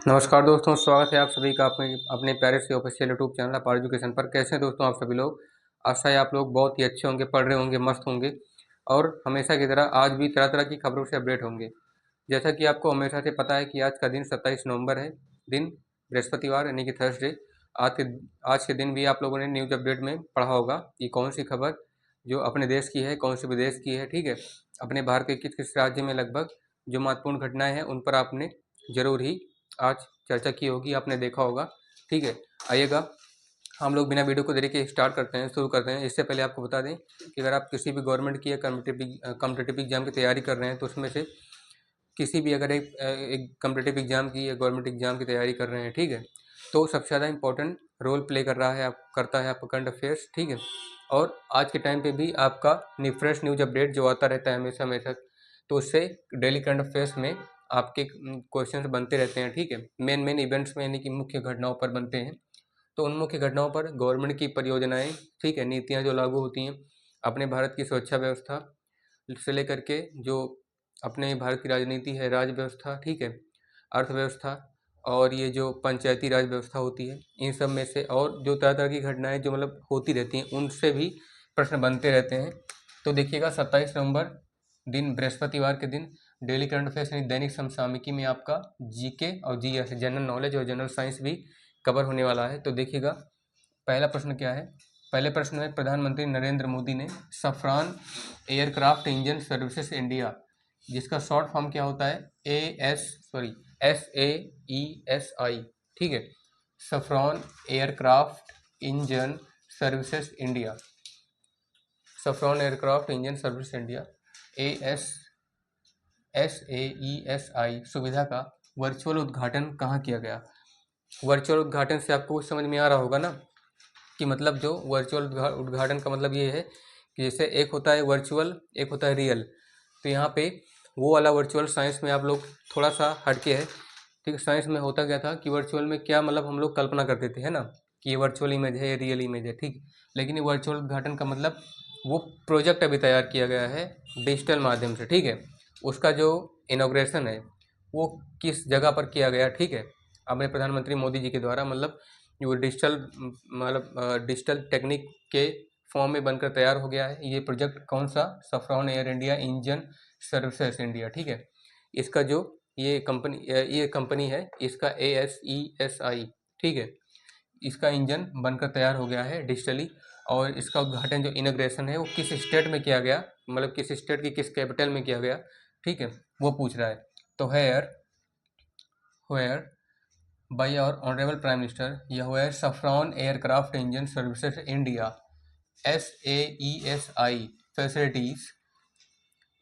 नमस्कार दोस्तों, स्वागत है आप सभी का अपने अपने प्यारे से ऑफिशियल यूट्यूब चैनल अपार एजुकेशन पर। कैसे हैं दोस्तों आप सभी लोग? आशा है आप लोग बहुत ही अच्छे होंगे, पढ़ रहे होंगे, मस्त होंगे और हमेशा की तरह आज भी तरह तरह की खबरों से अपडेट होंगे। जैसा कि आपको हमेशा से पता है कि आज का दिन 27 नवंबर है, दिन बृहस्पतिवार यानी कि थर्सडे। आज के दिन भी आप लोगों ने न्यूज़ अपडेट में पढ़ा होगा कि कौन सी खबर जो अपने देश की है, कौन से विदेश की है। ठीक है, अपने भारत के किस किस राज्य में लगभग जो महत्वपूर्ण घटनाएं हैं उन पर आपने जरूर ही आज चर्चा की होगी, आपने देखा होगा। ठीक है, आइएगा हम लोग बिना वीडियो को देरी के स्टार्ट करते हैं, शुरू करते हैं। इससे पहले आपको बता दें कि अगर आप किसी भी गवर्नमेंट की या कम्पिटिटिव एग्जाम की तैयारी कर रहे हैं तो उसमें से किसी भी अगर एक कम्पिटिटिव एग्जाम की या गवर्नमेंट एग्जाम की तैयारी कर रहे हैं, ठीक है, तो सबसे ज़्यादा इंपॉर्टेंट रोल प्ले कर रहा है करता है आपका करंट अफेयर्स। ठीक है, और आज के टाइम पे भी आपका फ्रेश न्यूज अपडेट जो आता रहता है हमेशा हमेशा, तो उससे डेली करंट अफेयर्स में आपके क्वेश्चंस बनते रहते हैं। ठीक है, मेन मेन इवेंट्स में यानी कि मुख्य घटनाओं पर बनते हैं। तो उन मुख्य घटनाओं पर गवर्नमेंट की परियोजनाएं, ठीक है, नीतियां जो लागू होती हैं, अपने भारत की सुरक्षा व्यवस्था से लेकर के जो अपने भारत की राजनीति है, राज्य व्यवस्था, ठीक है, अर्थव्यवस्था और ये जो पंचायती राज व्यवस्था होती है, इन सब में से और जो तरह तरह की घटनाएं जो मतलब होती रहती हैं उनसे भी प्रश्न बनते रहते हैं। तो देखिएगा 27 नवंबर दिन बृहस्पतिवार के दिन डेली करंट अफेयर्स यानी दैनिक समसामयिकी में आपका जीके और जीएस जनरल नॉलेज और जनरल साइंस भी कवर होने वाला है। तो देखिएगा पहला प्रश्न क्या है। पहले प्रश्न में प्रधानमंत्री नरेंद्र मोदी ने Safran aircraft engine services India, जिसका शॉर्ट फॉर्म क्या होता है, SAESI, ठीक है, Safran aircraft engine services India, Safran aircraft engine service India SAESI सुविधा का वर्चुअल उद्घाटन कहाँ किया गया। वर्चुअल उद्घाटन से आपको कुछ समझ में आ रहा होगा ना कि मतलब जो वर्चुअल उद्घाटन का मतलब ये है कि जैसे एक होता है वर्चुअल, एक होता है रियल। तो यहाँ पे वो वाला वर्चुअल साइंस में आप लोग थोड़ा सा हटके है। ठीक है, साइंस में होता क्या था कि वर्चुअल में क्या मतलब हम लोग कल्पना करते थे, है ना, कि ये वर्चुअल इमेज है, ये रियल इमेज है। ठीक, लेकिन ये वर्चुअल उद्घाटन का मतलब वो प्रोजेक्ट अभी तैयार किया गया है डिजिटल माध्यम से। ठीक है, उसका जो इनॉग्रेशन है वो किस जगह पर किया गया, ठीक है, अपने प्रधानमंत्री मोदी जी के द्वारा, मतलब जो डिजिटल टेक्निक के फॉर्म में बनकर तैयार हो गया है। ये प्रोजेक्ट कौन सा, Safran Air India engine services India. ठीक है, इसका जो ये कंपनी है, इसका ASESI, ठीक है, इसका इंजन बनकर तैयार हो गया है डिजिटली। और इसका उद्घाटन जो इनॉग्रेशन है वो किस स्टेट में किया गया, मतलब किस स्टेट की किस कैपिटल में किया गया, ठीक है, वो पूछ रहा है। तो where by our honourable prime minister यह Safran aircraft engine services India SAESI facilities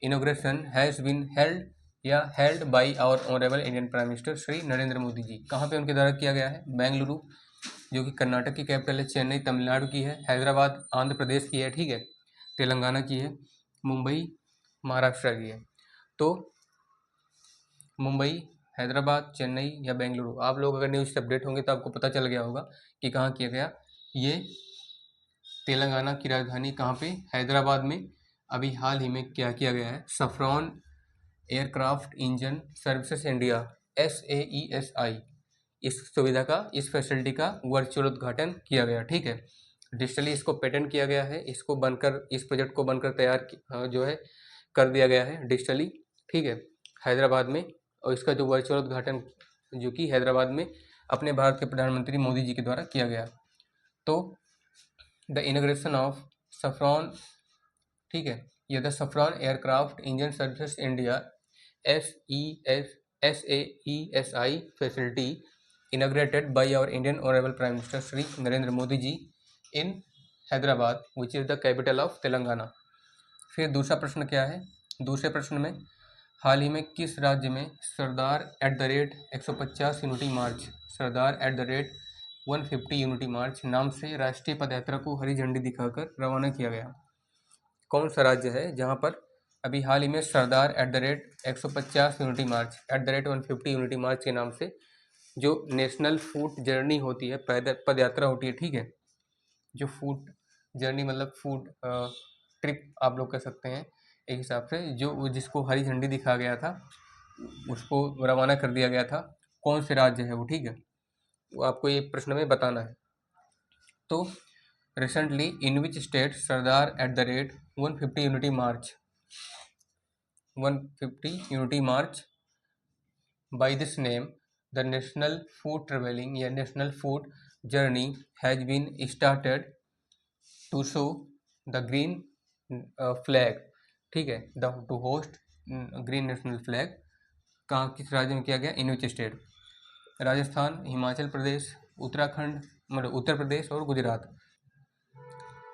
inauguration has been held या held by our honourable Indian prime minister Shri Narendra Modi ji. कहाँ पे उनके द्वारा किया गया है, बेंगलुरु जो कि कर्नाटक की कैपिटल है, चेन्नई तमिलनाडु की है, हैदराबाद आंध्र प्रदेश की है, ठीक है, तेलंगाना की है, मुंबई महाराष्ट्र की है। तो मुंबई, हैदराबाद, चेन्नई या बेंगलुरु, आप लोग अगर न्यूज़ से अपडेट होंगे तो आपको पता चल गया होगा कि कहाँ किया गया। ये तेलंगाना की राजधानी कहाँ पे, हैदराबाद में अभी हाल ही में क्या किया गया है, Safran aircraft engine services India SAESI, इस सुविधा का, इस फैसिलिटी का वर्चुअल उद्घाटन किया गया। ठीक है, डिजिटली इसको पेटेंट किया गया है, इसको बनकर, इस प्रोजेक्ट को बनकर तैयार जो है कर दिया गया है डिजिटली। ठीक है, हैदराबाद में। और इसका जो वर्चुअल उद्घाटन जो कि हैदराबाद में अपने भारत के प्रधानमंत्री मोदी जी के द्वारा किया गया। तो द इनॉग्रेशन ऑफ सफरॉन, ठीक है, ये the Safran aircraft engine services India SAESI facility inaugurated by our Indian Honorable Prime Minister Shri Narendra Modi ji in Hyderabad which is the capital of Telangana. फिर दूसरा प्रश्न क्या है, दूसरे प्रश्न में हाल ही में किस राज्य में सरदार @150 यूनिटी मार्च, सरदार @150 यूनिटी मार्च नाम से राष्ट्रीय पदयात्रा को हरी झंडी दिखाकर रवाना किया गया। कौन सा राज्य है जहां पर अभी हाल ही में सरदार @150 यूनिटी मार्च, @150 यूनिटी मार्च के नाम से जो नेशनल फूड जर्नी होती है, पद यात्रा होती है, ठीक है, जो फूड जर्नी मतलब फूड ट्रिप आप लोग कह सकते हैं एक हिसाब से, जो जिसको हरी झंडी दिखा गया था, उसको रवाना कर दिया गया था। कौन से राज्य है वो, ठीक है, वो आपको ये प्रश्न में बताना है। तो recently in which state Sardar at the rate 150 unity march 150 unity march by this name the national food travelling या national food journey has been started to show the green flag, ठीक है, the to host green national flag. कहाँ, किस राज्य में किया गया? In which state, Rajasthan, Himachal Pradesh, Uttarakhand, मतलब उत्तर प्रदेश और गुजरात।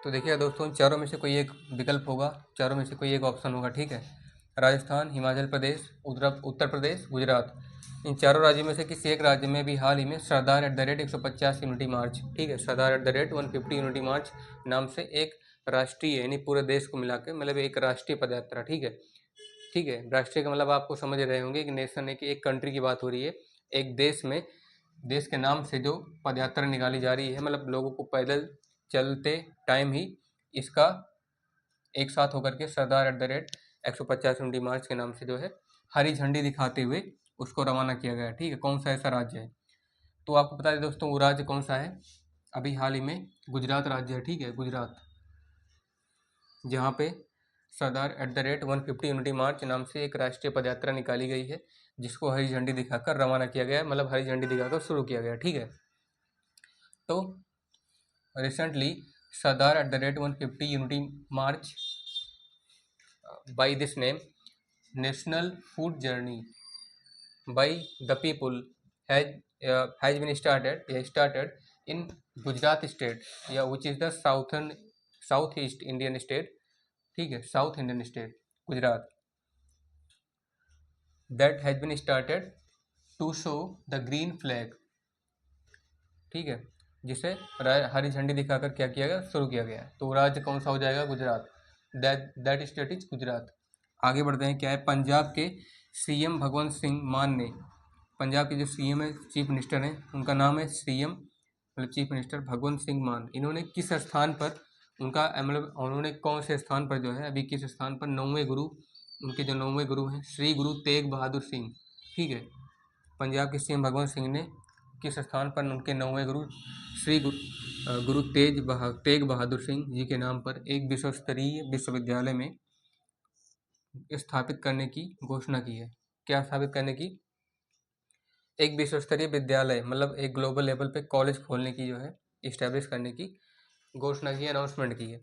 तो देखिए दोस्तों, चारों में से कोई एक विकल्प होगा, चारों में से कोई एक ऑप्शन होगा, ठीक है। राजस्थान, हिमाचल प्रदेश, उत्तर प्रदेश, गुजरात, इन चारों राज्यों में से किसी एक राज्य में भी हाल ही में Sardar at the rate 150 unity march, ठीक है, Sardar at the rate 150 unity march नाम से एक राष्ट्रीय, यानी पूरे देश को मिला के मतलब एक राष्ट्रीय पदयात्रा, ठीक है, ठीक है। राष्ट्रीय का मतलब आपको समझ रहे होंगे कि नेशन है, कि एक कंट्री की बात हो रही है, एक देश में, देश के नाम से जो पदयात्रा निकाली जा रही है, मतलब लोगों को पैदल चलते टाइम ही इसका एक साथ होकर के Sardar at the rate 150 unity march के नाम से जो है हरी झंडी दिखाते हुए उसको रवाना किया गया, ठीक है। कौन सा ऐसा राज्य है? तो आपको बता दें दोस्तों, वो राज्य कौन सा है? अभी हाल ही में गुजरात राज्य है, ठीक है, गुजरात, जहाँ पे Sardar at the rate 150 unity march नाम से एक राष्ट्रीय पदयात्रा निकाली गई है, जिसको हरी झंडी दिखाकर रवाना किया गया है, मतलब हरी झंडी दिखाकर शुरू किया गया, ठीक है। तो recently Sardar at the rate 150 unity March by this name national food journey by the people has been started in Gujarat state, yeah, which is the southeast Indian state, ठीक है, south Indian state Gujarat, that has been started to show the green flag, ठीक है, जिसे हरी झंडी दिखाकर क्या किया गया? शुरू किया गया। तो राज्य कौन सा हो जाएगा? Gujarat, that state is Gujarat. आगे बढ़ते हैं, क्या है? पंजाब के सीएम भगवंत सिंह मान ने, पंजाब के जो सीएम है, चीफ मिनिस्टर हैं, उनका नाम है सीएम मतलब चीफ मिनिस्टर भगवंत सिंह मान, इन्होंने किस स्थान पर उनका मतलब उन्होंने कौन से स्थान पर जो है अभी किस स्थान पर 9वें गुरु, उनके जो 9वें गुरु हैं श्री गुरु तेग बहादुर सिंह, ठीक है, पंजाब के सीएम भगवंत सिंह ने किस स्थान पर उनके 9वें गुरु श्री गुरु तेग बहादुर सिंह जी के नाम पर एक विश्व स्तरीय विश्वविद्यालय में स्थापित करने की घोषणा की है। क्या स्थापित करने की? एक विश्व स्तरीय विद्यालय, मतलब एक ग्लोबल लेवल पे कॉलेज खोलने की जो है इस्टेब्लिश करने की घोषणा की, अनाउंसमेंट की है,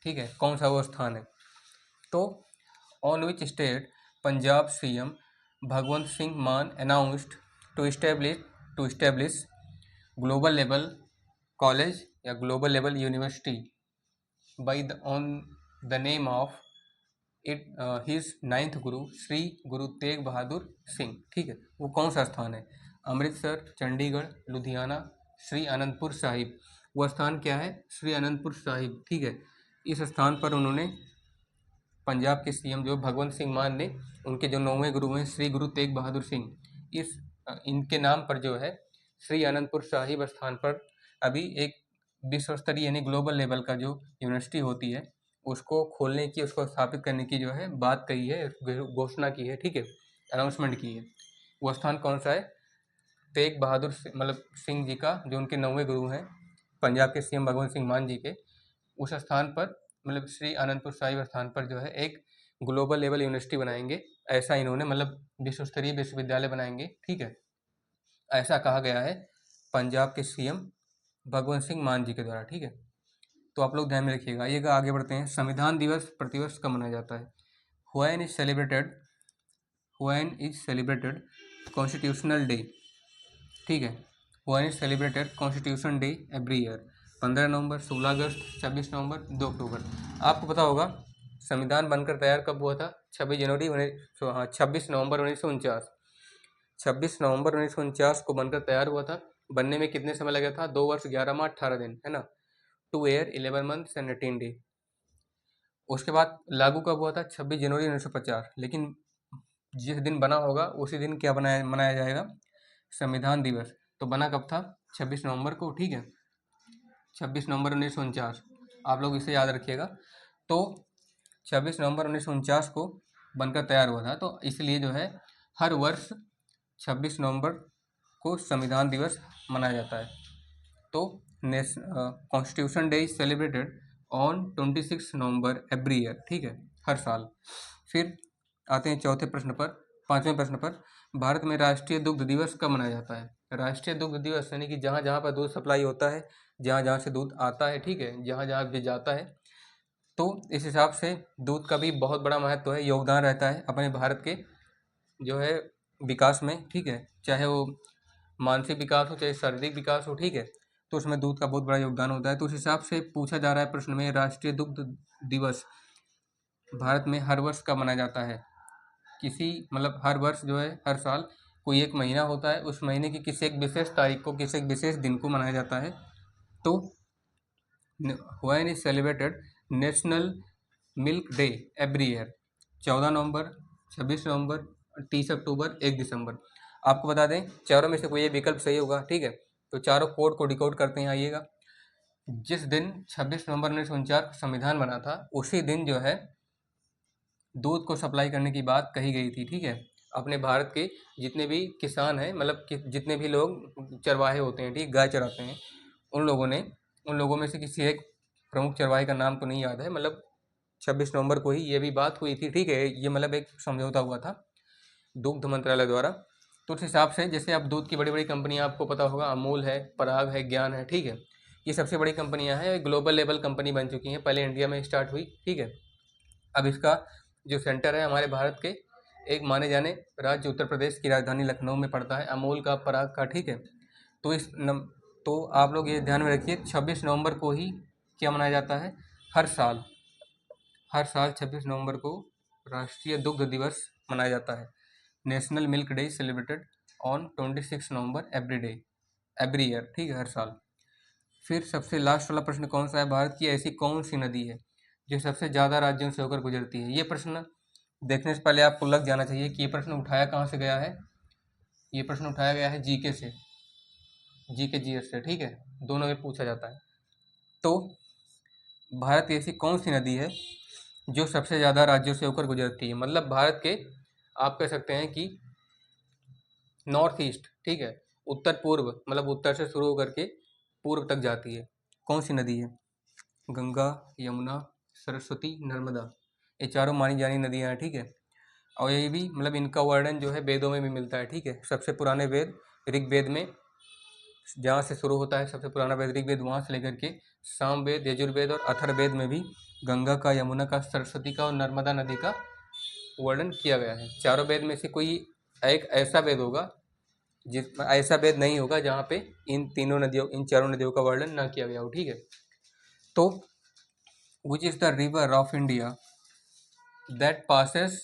ठीक है। कौन सा वो स्थान है? तो on which state Punjab CM Bhagwant Singh Mann announced to establish global level college या global level university by on the name of it his 9th Guru Shri Guru Tegh Bahadur Singh, ठीक है। वो कौन सा स्थान है? अमृतसर, चंडीगढ़, लुधियाना, श्री अनंतपुर साहिब। वो स्थान क्या है? श्री अनंतपुर साहिब, ठीक है। इस स्थान पर उन्होंने पंजाब के सीएम जो भगवंत सिंह मान ने उनके जो 9वें गुरु हैं श्री गुरु तेग बहादुर सिंह, इनके नाम पर जो है श्री अनंतपुर साहिब स्थान पर अभी एक विश्व स्तरीय यानी ग्लोबल लेवल का जो यूनिवर्सिटी होती है उसको खोलने की, उसको स्थापित करने की जो है बात कही है, घोषणा की है, ठीक है, अनाउंसमेंट की है। वो स्थान कौन सा है? तेग बहादुर मतलब सिंह जी का, जो उनके 9वें गुरु हैं पंजाब के सीएम भगवंत सिंह मान जी के, उस स्थान पर मतलब श्री अनंतपुर साहिब स्थान पर जो है एक ग्लोबल लेवल यूनिवर्सिटी बनाएंगे, ऐसा इन्होंने मतलब विश्व स्तरीय विश्वविद्यालय बनाएंगे, ठीक है, ऐसा कहा गया है पंजाब के सीएम भगवंत सिंह मान जी के द्वारा, ठीक है। तो आप लोग ध्यान में रखिएगा। आइएगा आगे बढ़ते हैं। संविधान दिवस प्रतिवर्ष कब मनाया जाता है? When is celebrated constitutional day, ठीक है, when is celebrated constitution day every year, 15 नवंबर, 16 अगस्त, 26 नवंबर, 2 अक्टूबर। आपको पता होगा संविधान बनकर तैयार कब हुआ था? 26 नवंबर 1949, 26 नवंबर 1949 को बनकर तैयार हुआ था। बनने में कितने समय लगा था? 2 वर्ष 11 माह 18 दिन, है ना, 2 ईयर 11 मंथ्स एंड 18 डे। उसके बाद लागू कब हुआ था? 26 जनवरी 1950। लेकिन जिस दिन बना होगा उसी दिन क्या मनाया जाएगा? संविधान दिवस। तो बना कब था? 26 नवंबर को, ठीक है, 26 नवंबर 1949। आप लोग इसे याद रखिएगा। तो 26 नवंबर 1949 को बनकर तैयार हुआ था, तो इसलिए जो है हर वर्ष 26 नवंबर को संविधान दिवस मनाया जाता है? तो constitution day is celebrated on 26 November every year, ठीक है, हर साल। फिर आते हैं चौथे प्रश्न पर, पांचवें प्रश्न पर, भारत में राष्ट्रीय दुग्ध दिवस कब मनाया जाता है? राष्ट्रीय दुग्ध दिवस यानी कि जहाँ जहाँ पर दूध सप्लाई होता है, जहाँ जहाँ से दूध आता है, ठीक है, जहाँ जहाँ भी जाता है, तो इस हिसाब से दूध का भी बहुत बड़ा महत्व है, योगदान रहता है अपने भारत के जो है विकास में, ठीक है, चाहे वो मानसिक विकास हो चाहे शारीरिक विकास हो, ठीक है, तो उसमें दूध का बहुत बड़ा योगदान होता है। तो उस हिसाब से पूछा जा रहा है प्रश्न में, राष्ट्रीय दुग्ध दिवस भारत में हर वर्ष कब मनाया जाता है? किसी मतलब हर वर्ष जो है, हर साल कोई एक महीना होता है, उस महीने की किसी एक विशेष तारीख को, किसी एक विशेष दिन को मनाया जाता है। तो when is celebrated national milk day every year? 14 नवंबर, 26 नवंबर, 30 अक्टूबर, 1 दिसंबर। आपको बता दें चारों में से कोई एक विकल्प सही होगा, ठीक है, तो चारों कोड को डिकोड करते हैं, आइएगा। जिस दिन 26 नवंबर 1949 का संविधान बना था, उसी दिन जो है दूध को सप्लाई करने की बात कही गई थी, ठीक है। अपने भारत के जितने भी किसान हैं, मतलब जितने भी लोग चरवाहे होते हैं, ठीक, गाय चराते हैं, उन लोगों में से किसी एक प्रमुख चरवाहे का नाम तो नहीं याद है, मतलब 26 नवंबर को ही ये भी बात हुई थी, ठीक है, ये मतलब एक समझौता हुआ था दुग्ध मंत्रालय द्वारा। तो उस हिसाब से जैसे अब दूध की बड़ी बड़ी कंपनियां आपको पता होगा, अमूल है, पराग है, ज्ञान है, ठीक है, ये सबसे बड़ी कंपनियां हैं, ग्लोबल लेवल कंपनी बन चुकी हैं, पहले इंडिया में स्टार्ट हुई, ठीक है। अब इसका जो सेंटर है हमारे भारत के एक माने जाने राज्य उत्तर प्रदेश की राजधानी लखनऊ में पड़ता है, अमूल का, पराग का, ठीक है। तो तो आप लोग ये ध्यान में रखिए, 26 नवंबर को ही क्या मनाया जाता है? हर साल 26 नवंबर को राष्ट्रीय दुग्ध दिवस मनाया जाता है। National milk day celebrated on 26 November every year, ठीक है, हर साल। फिर सबसे लास्ट वाला प्रश्न कौन सा है? भारत की ऐसी कौन सी नदी है जो सबसे ज़्यादा राज्यों से होकर गुजरती है? ये प्रश्न देखने से पहले आपको लग जाना चाहिए कि ये प्रश्न उठाया कहाँ से गया है। ये प्रश्न उठाया गया है जीके से, जीके जीएस से, ठीक है, दोनों में पूछा जाता है। तो भारत की ऐसी कौन सी नदी है जो सबसे ज़्यादा राज्यों से होकर गुजरती है? मतलब भारत के आप कह सकते हैं कि नॉर्थ ईस्ट, ठीक है, उत्तर पूर्व, मतलब उत्तर से शुरू होकर के पूर्व तक जाती है। कौन सी नदी है? गंगा, यमुना, सरस्वती, नर्मदा, ये चारों मानी जानी नदियाँ हैं, ठीक है। और ये भी मतलब इनका वर्णन जो है वेदों में भी मिलता है, ठीक है। सबसे पुराने वेद ऋग्वेद में, जहाँ से शुरू होता है सबसे पुराना वेद ऋग्वेद, वहाँ से लेकर के सामवेद, यजुर्वेद और अथर्ववेद में भी गंगा का, यमुना का, सरस्वती का और नर्मदा नदी का वर्णन किया गया है। चारों वेद में से कोई एक ऐसा वेद होगा, ऐसा वेद नहीं होगा जहाँ पे इन चारों नदियों का वर्णन ना किया गया हो, ठीक है। तो which is the river of India that passes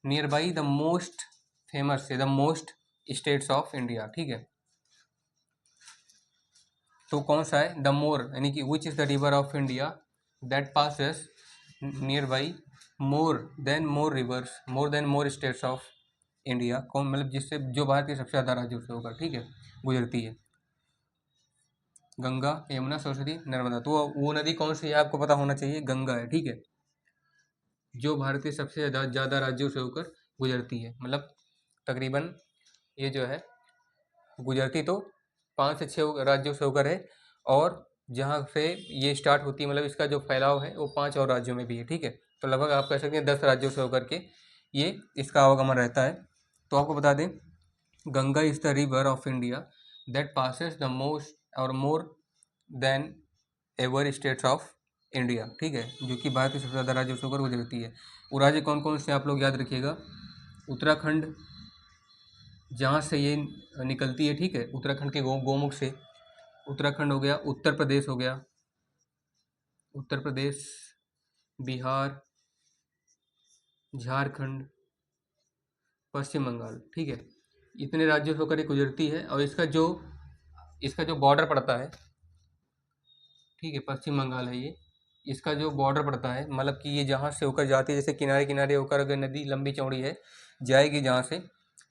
near by the most famous the most states of India, ठीक है। तो कौन सा है? द मोर, यानी कि which is the river of India that passes near by more than more states of India, कौन, मतलब जिससे जो भारत के सबसे ज़्यादा राज्यों से होकर, ठीक है, गुजरती है। गंगा, यमुना, सरस्वती, नर्मदा। तो वो नदी कौन सी है आपको पता होना चाहिए, गंगा है, ठीक है, जो भारत के सबसे ज़्यादा राज्यों से होकर गुजरती है। मतलब तकरीबन ये जो है गुजरती तो 5 से 6 राज्यों से होकर है, और जहाँ से ये स्टार्ट होती है, मतलब इसका जो फैलाव है वो 5 और राज्यों में भी है, ठीक है। तो लगभग आप कह सकते हैं 10 राज्यों से होकर के ये इसका आवागमन रहता है। तो आपको बता दें, Ganga is the river of India that passes the most और more than ever states of India, ठीक है, जो कि भारत के सबसे ज़्यादा राज्यों से होकर गुजरती है। वो राज्य कौन कौन से आप लोग याद रखिएगा, उत्तराखंड, जहाँ से ये निकलती है, ठीक है, उत्तराखंड के गोमुख से, उत्तराखंड हो गया, उत्तर प्रदेश हो गया, उत्तर प्रदेश, बिहार, झारखंड, पश्चिम बंगाल, ठीक है, इतने राज्यों से होकर ये गुजरती है। और इसका जो बॉर्डर पड़ता है, ठीक है, पश्चिम बंगाल है ये, इसका जो बॉर्डर पड़ता है, मतलब कि ये जहाँ से होकर जाती है, जैसे किनारे किनारे होकर अगर नदी लंबी चौड़ी है जाएगी जहाँ से,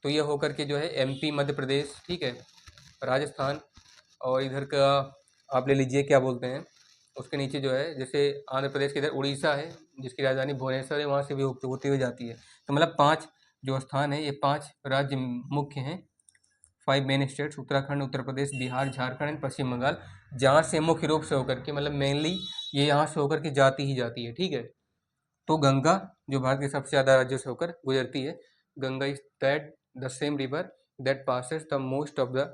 तो ये होकर के जो है एमपी, मध्य प्रदेश, ठीक है, राजस्थान, और इधर का आप ले लीजिए क्या बोलते हैं, उसके नीचे जो है जैसे आंध्र प्रदेश के इधर उड़ीसा है, जिसकी राजधानी भुवनेश्वर है, वहाँ से भी होती हुई जाती है। तो मतलब 5 जो स्थान है, ये 5 राज्य मुख्य हैं 5 main states, Uttarakhand, Uttar Pradesh, Bihar, Jharkhand and Paschim Bengal, जहाँ से मुख्य रूप से होकर के मतलब मेनली ये यहाँ से होकर के जाती ही जाती है। ठीक है, तो गंगा जो भारत के सबसे ज़्यादा राज्यों से होकर गुजरती है, Ganga is that the same river that passes the most of the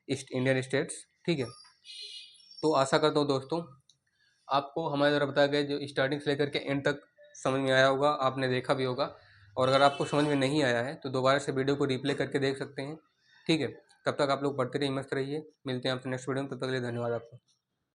east Indian states. ठीक है, तो आशा करता हूँ दोस्तों आपको हमारे द्वारा बताया गया जो स्टार्टिंग से लेकर के एंड तक समझ में आया होगा, आपने देखा भी होगा। और अगर आपको समझ में नहीं आया है तो दोबारा से वीडियो को रिप्ले करके देख सकते हैं। ठीक है, तब तक आप लोग पढ़ते रहिए, मस्त रहिए। मिलते हैं आपसे नेक्स्ट वीडियो में, तब तक के लिए धन्यवाद आपका।